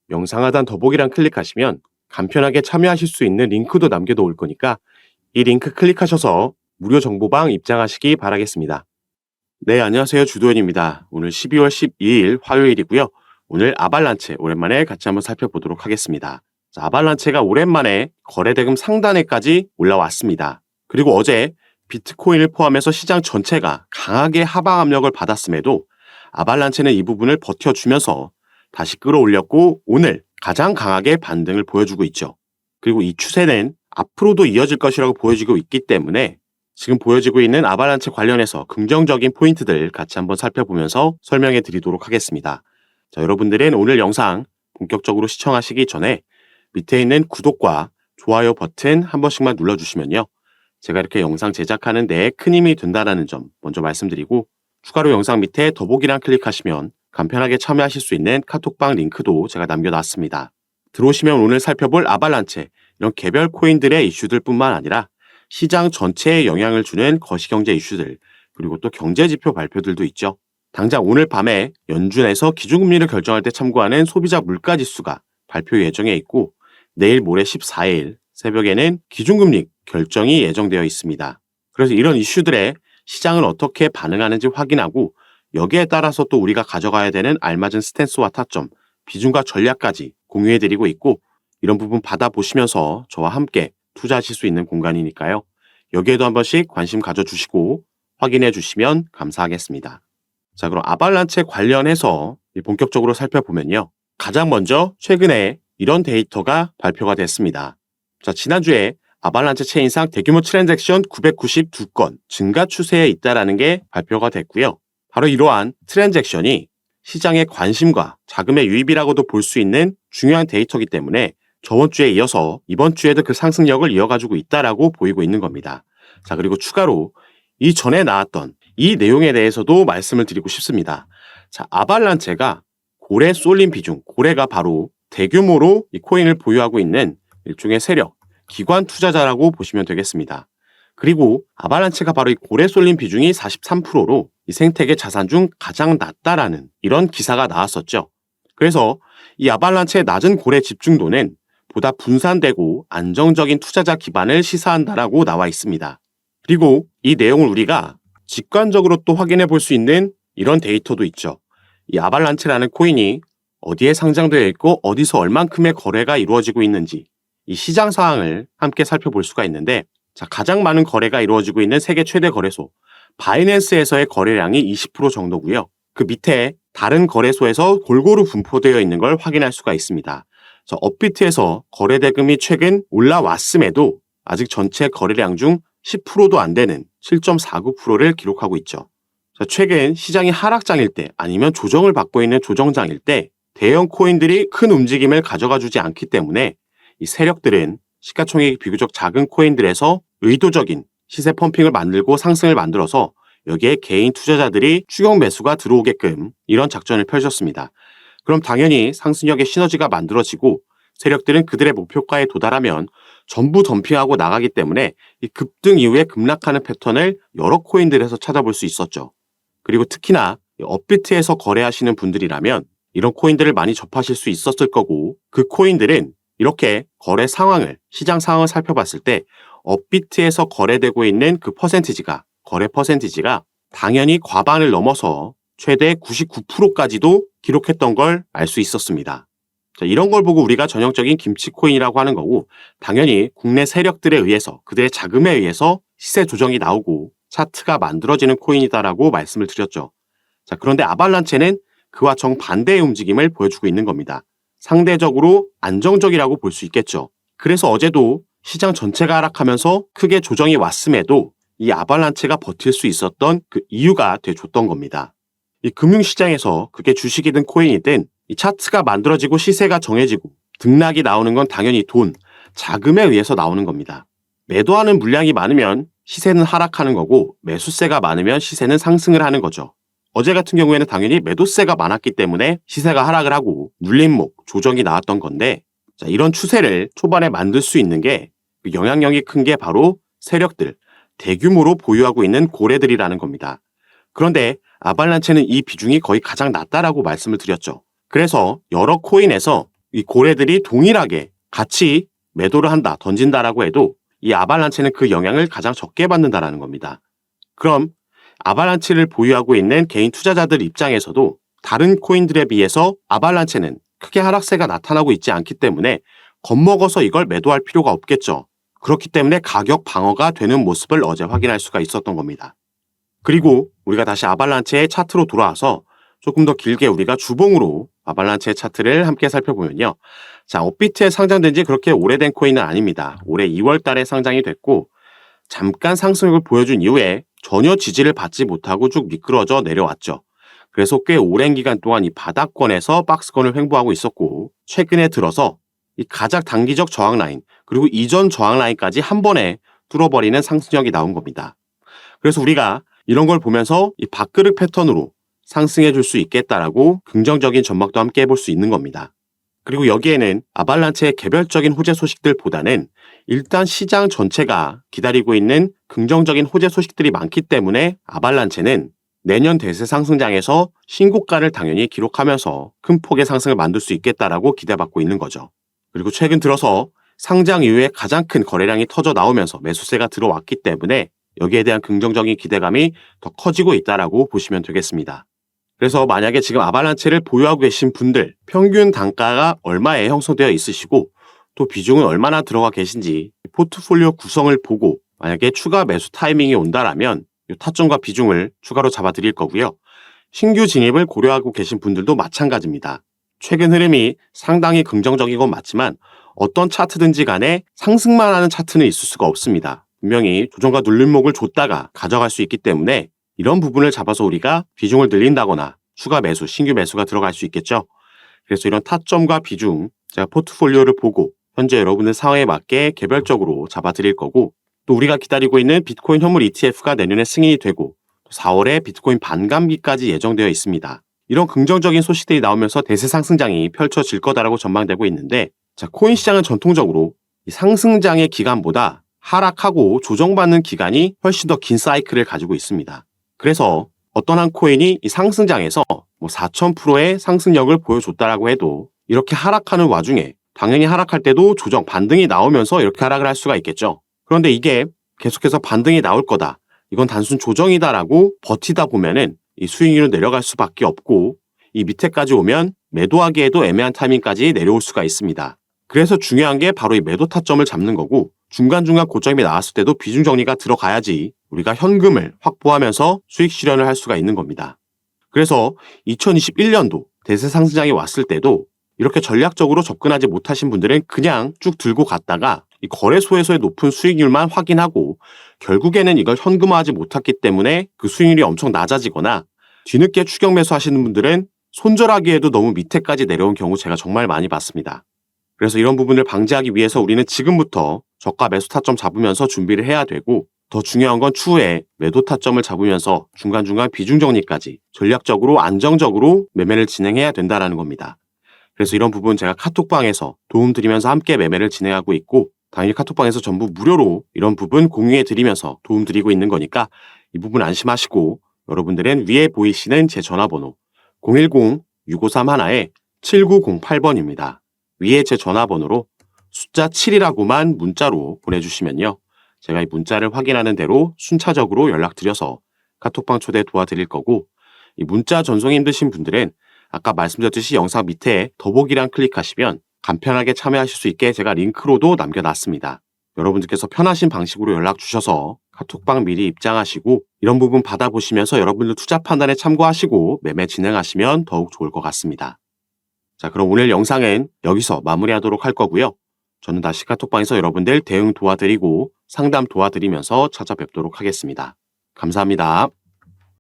영상 하단 더보기란 클릭하시면 간편하게 참여하실 수 있는 링크도 남겨놓을 거니까 이 링크 클릭하셔서 무료 정보방 입장하시기 바라겠습니다. 네, 안녕하세요. 주도현입니다. 오늘 12월 12일 화요일이고요. 오늘 아발란체 오랜만에 같이 한번 살펴보도록 하겠습니다. 자, 아발란체가 오랜만에 거래대금 상단에까지 올라왔습니다. 그리고 어제 비트코인을 포함해서 시장 전체가 강하게 하방 압력을 받았음에도 아발란체는 이 부분을 버텨주면서 다시 끌어올렸고 오늘 가장 강하게 반등을 보여주고 있죠. 그리고 이 추세는 앞으로도 이어질 것이라고 보여지고 있기 때문에 지금 보여지고 있는 아발란체 관련해서 긍정적인 포인트들 같이 한번 살펴보면서 설명해 드리도록 하겠습니다. 자, 여러분들은 오늘 영상 본격적으로 시청하시기 전에 밑에 있는 구독과 좋아요 버튼 한 번씩만 눌러주시면요. 제가 이렇게 영상 제작하는 데 큰 힘이 된다는 점 먼저 말씀드리고 추가로 영상 밑에 더보기란 클릭하시면 간편하게 참여하실 수 있는 카톡방 링크도 제가 남겨놨습니다. 들어오시면 오늘 살펴볼 아발란체 이런 개별 코인들의 이슈들 뿐만 아니라 시장 전체에 영향을 주는 거시경제 이슈들 그리고 또 경제지표 발표들도 있죠. 당장 오늘 밤에 연준에서 기준금리를 결정할 때 참고하는 소비자 물가지수가 발표 예정에 있고 내일 모레 14일 새벽에는 기준금리 결정이 예정되어 있습니다. 그래서 이런 이슈들에 시장은 어떻게 반응하는지 확인하고 여기에 따라서 또 우리가 가져가야 되는 알맞은 스탠스와 타점, 비중과 전략까지 공유해드리고 있고 이런 부분 받아보시면서 저와 함께 투자하실 수 있는 공간이니까요. 여기에도 한 번씩 관심 가져주시고 확인해 주시면 감사하겠습니다. 자, 그럼 아발란체 관련해서 본격적으로 살펴보면요. 가장 먼저 최근에 이런 데이터가 발표가 됐습니다. 자, 지난주에 아발란체 체인상 대규모 트랜잭션 992건 증가 추세에 있다는 게 발표가 됐고요. 바로 이러한 트랜잭션이 시장의 관심과 자금의 유입이라고도 볼 수 있는 중요한 데이터이기 때문에 저번 주에 이어서 이번 주에도 그 상승력을 이어가지고 있다라고 보이고 있는 겁니다. 자, 그리고 추가로 이전에 나왔던 이 내용에 대해서도 말씀을 드리고 싶습니다. 자, 아발란체가 고래 쏠림 비중, 고래가 바로 대규모로 이 코인을 보유하고 있는 일종의 세력, 기관 투자자라고 보시면 되겠습니다. 그리고 아발란체가 바로 이 고래 쏠림 비중이 43%로 이 생태계 자산 중 가장 낮다라는 이런 기사가 나왔었죠. 그래서 이 아발란체의 낮은 고래 집중도는 보다 분산되고 안정적인 투자자 기반을 시사한다라고 나와 있습니다. 그리고 이 내용을 우리가 직관적으로 또 확인해 볼 수 있는 이런 데이터도 있죠. 이 아발란체라는 코인이 어디에 상장되어 있고 어디서 얼만큼의 거래가 이루어지고 있는지 이 시장 상황을 함께 살펴볼 수가 있는데 자, 가장 많은 거래가 이루어지고 있는 세계 최대 거래소 바이낸스에서의 거래량이 20% 정도고요. 그 밑에 다른 거래소에서 골고루 분포되어 있는 걸 확인할 수가 있습니다. 자, 업비트에서 거래 대금이 최근 올라왔음에도 아직 전체 거래량 중 10%도 안 되는 7.49%를 기록하고 있죠. 자, 최근 시장이 하락장일 때 아니면 조정을 받고 있는 조정장일 때 대형 코인들이 큰 움직임을 가져가 주지 않기 때문에 이 세력들은 시가총액이 비교적 작은 코인들에서 의도적인 시세 펌핑을 만들고 상승을 만들어서 여기에 개인 투자자들이 추격 매수가 들어오게끔 이런 작전을 펼쳤습니다. 그럼 당연히 상승력의 시너지가 만들어지고 세력들은 그들의 목표가에 도달하면 전부 덤핑하고 나가기 때문에 이 급등 이후에 급락하는 패턴을 여러 코인들에서 찾아볼 수 있었죠. 그리고 특히나 업비트에서 거래하시는 분들이라면 이런 코인들을 많이 접하실 수 있었을 거고 그 코인들은 이렇게 거래 상황을, 시장 상황을 살펴봤을 때 업비트에서 거래되고 있는 그 퍼센티지가, 거래 퍼센티지가 당연히 과반을 넘어서 최대 99%까지도 기록했던 걸 알 수 있었습니다. 자, 이런 걸 보고 우리가 전형적인 김치코인이라고 하는 거고 당연히 국내 세력들에 의해서 그들의 자금에 의해서 시세 조정이 나오고 차트가 만들어지는 코인이다라고 말씀을 드렸죠. 자, 그런데 아발란체는 그와 정반대의 움직임을 보여주고 있는 겁니다. 상대적으로 안정적이라고 볼 수 있겠죠. 그래서 어제도 시장 전체가 하락하면서 크게 조정이 왔음에도 이 아발란체가 버틸 수 있었던 그 이유가 돼줬던 겁니다. 이 금융시장에서 그게 주식이든 코인이든 이 차트가 만들어지고 시세가 정해지고 등락이 나오는 건 당연히 돈, 자금에 의해서 나오는 겁니다. 매도하는 물량이 많으면 시세는 하락하는 거고 매수세가 많으면 시세는 상승을 하는 거죠. 어제 같은 경우에는 당연히 매도세가 많았기 때문에 시세가 하락을 하고 눌림목, 조정이 나왔던 건데 자, 이런 추세를 초반에 만들 수 있는 게 영향력이 큰 게 바로 세력들, 대규모로 보유하고 있는 고래들이라는 겁니다. 그런데 아발란체는 이 비중이 거의 가장 낮다라고 말씀을 드렸죠. 그래서 여러 코인에서 이 고래들이 동일하게 같이 매도를 한다, 던진다라고 해도 이 아발란체는 그 영향을 가장 적게 받는다라는 겁니다. 그럼 아발란체를 보유하고 있는 개인 투자자들 입장에서도 다른 코인들에 비해서 아발란체는 크게 하락세가 나타나고 있지 않기 때문에 겁먹어서 이걸 매도할 필요가 없겠죠. 그렇기 때문에 가격 방어가 되는 모습을 어제 확인할 수가 있었던 겁니다. 그리고 우리가 다시 아발란체의 차트로 돌아와서 조금 더 길게 우리가 주봉으로 아발란체의 차트를 함께 살펴보면요. 자, 업비트에 상장된 지 그렇게 오래된 코인은 아닙니다. 올해 2월 달에 상장이 됐고 잠깐 상승을 보여준 이후에 전혀 지지를 받지 못하고 쭉 미끄러져 내려왔죠. 그래서 꽤 오랜 기간 동안 이 바닥권에서 박스권을 횡보하고 있었고 최근에 들어서 이 가장 단기적 저항 라인 그리고 이전 저항 라인까지 한 번에 뚫어버리는 상승력이 나온 겁니다. 그래서 우리가 이런 걸 보면서 이 밥그릇 패턴으로 상승해 줄 수 있겠다라고 긍정적인 전망도 함께 해볼 수 있는 겁니다. 그리고 여기에는 아발란체의 개별적인 호재 소식들보다는 일단 시장 전체가 기다리고 있는 긍정적인 호재 소식들이 많기 때문에 아발란체는 내년 대세 상승장에서 신고가를 당연히 기록하면서 큰 폭의 상승을 만들 수 있겠다라고 기대받고 있는 거죠. 그리고 최근 들어서 상장 이후에 가장 큰 거래량이 터져 나오면서 매수세가 들어왔기 때문에 여기에 대한 긍정적인 기대감이 더 커지고 있다라고 보시면 되겠습니다. 그래서 만약에 지금 아발란체를 보유하고 계신 분들 평균 단가가 얼마에 형성되어 있으시고 또 비중은 얼마나 들어가 계신지 포트폴리오 구성을 보고 만약에 추가 매수 타이밍이 온다라면 이 타점과 비중을 추가로 잡아드릴 거고요. 신규 진입을 고려하고 계신 분들도 마찬가지입니다. 최근 흐름이 상당히 긍정적인 건 맞지만 어떤 차트든지 간에 상승만 하는 차트는 있을 수가 없습니다. 분명히 조정과 눌림목을 줬다가 가져갈 수 있기 때문에 이런 부분을 잡아서 우리가 비중을 늘린다거나 추가 매수, 신규 매수가 들어갈 수 있겠죠. 그래서 이런 타점과 비중, 제가 포트폴리오를 보고 현재 여러분의 상황에 맞게 개별적으로 잡아드릴 거고 또 우리가 기다리고 있는 비트코인 현물 ETF가 내년에 승인이 되고 4월에 비트코인 반감기까지 예정되어 있습니다. 이런 긍정적인 소식들이 나오면서 대세 상승장이 펼쳐질 거다라고 전망되고 있는데 자, 코인 시장은 전통적으로 이 상승장의 기간보다 하락하고 조정받는 기간이 훨씬 더 긴 사이클을 가지고 있습니다. 그래서 어떤 한 코인이 이 상승장에서 4000%의 상승력을 보여줬다라고 해도 이렇게 하락하는 와중에 당연히 하락할 때도 조정, 반등이 나오면서 이렇게 하락을 할 수가 있겠죠. 그런데 이게 계속해서 반등이 나올 거다. 이건 단순 조정이다라고 버티다 보면은 이 수익률은 내려갈 수밖에 없고 이 밑에까지 오면 매도하기에도 애매한 타이밍까지 내려올 수가 있습니다. 그래서 중요한 게 바로 이 매도 타점을 잡는 거고 중간중간 고점이 나왔을 때도 비중 정리가 들어가야지 우리가 현금을 확보하면서 수익 실현을 할 수가 있는 겁니다. 그래서 2021년도 대세 상승장이 왔을 때도 이렇게 전략적으로 접근하지 못하신 분들은 그냥 쭉 들고 갔다가 이 거래소에서의 높은 수익률만 확인하고 결국에는 이걸 현금화하지 못했기 때문에 그 수익률이 엄청 낮아지거나 뒤늦게 추격 매수하시는 분들은 손절하기에도 너무 밑에까지 내려온 경우 제가 정말 많이 봤습니다. 그래서 이런 부분을 방지하기 위해서 우리는 지금부터 저가 매수 타점 잡으면서 준비를 해야 되고 더 중요한 건 추후에 매도 타점을 잡으면서 중간중간 비중 정리까지 전략적으로 안정적으로 매매를 진행해야 된다는 겁니다. 그래서 이런 부분 제가 카톡방에서 도움드리면서 함께 매매를 진행하고 있고 당연히 카톡방에서 전부 무료로 이런 부분 공유해드리면서 도움드리고 있는 거니까 이 부분 안심하시고 여러분들은 위에 보이시는 제 전화번호 010-6531-7908번입니다. 위에 제 전화번호로 숫자 7이라고만 문자로 보내주시면요. 제가 이 문자를 확인하는 대로 순차적으로 연락드려서 카톡방 초대 도와드릴 거고 이 문자 전송이 힘드신 분들은 아까 말씀드렸듯이 영상 밑에 더보기란 클릭하시면 간편하게 참여하실 수 있게 제가 링크로도 남겨놨습니다. 여러분들께서 편하신 방식으로 연락 주셔서 카톡방 미리 입장하시고 이런 부분 받아보시면서 여러분들 투자 판단에 참고하시고 매매 진행하시면 더욱 좋을 것 같습니다. 자, 그럼 오늘 영상은 여기서 마무리하도록 할 거고요. 저는 다시 카톡방에서 여러분들 대응 도와드리고 상담 도와드리면서 찾아뵙도록 하겠습니다. 감사합니다.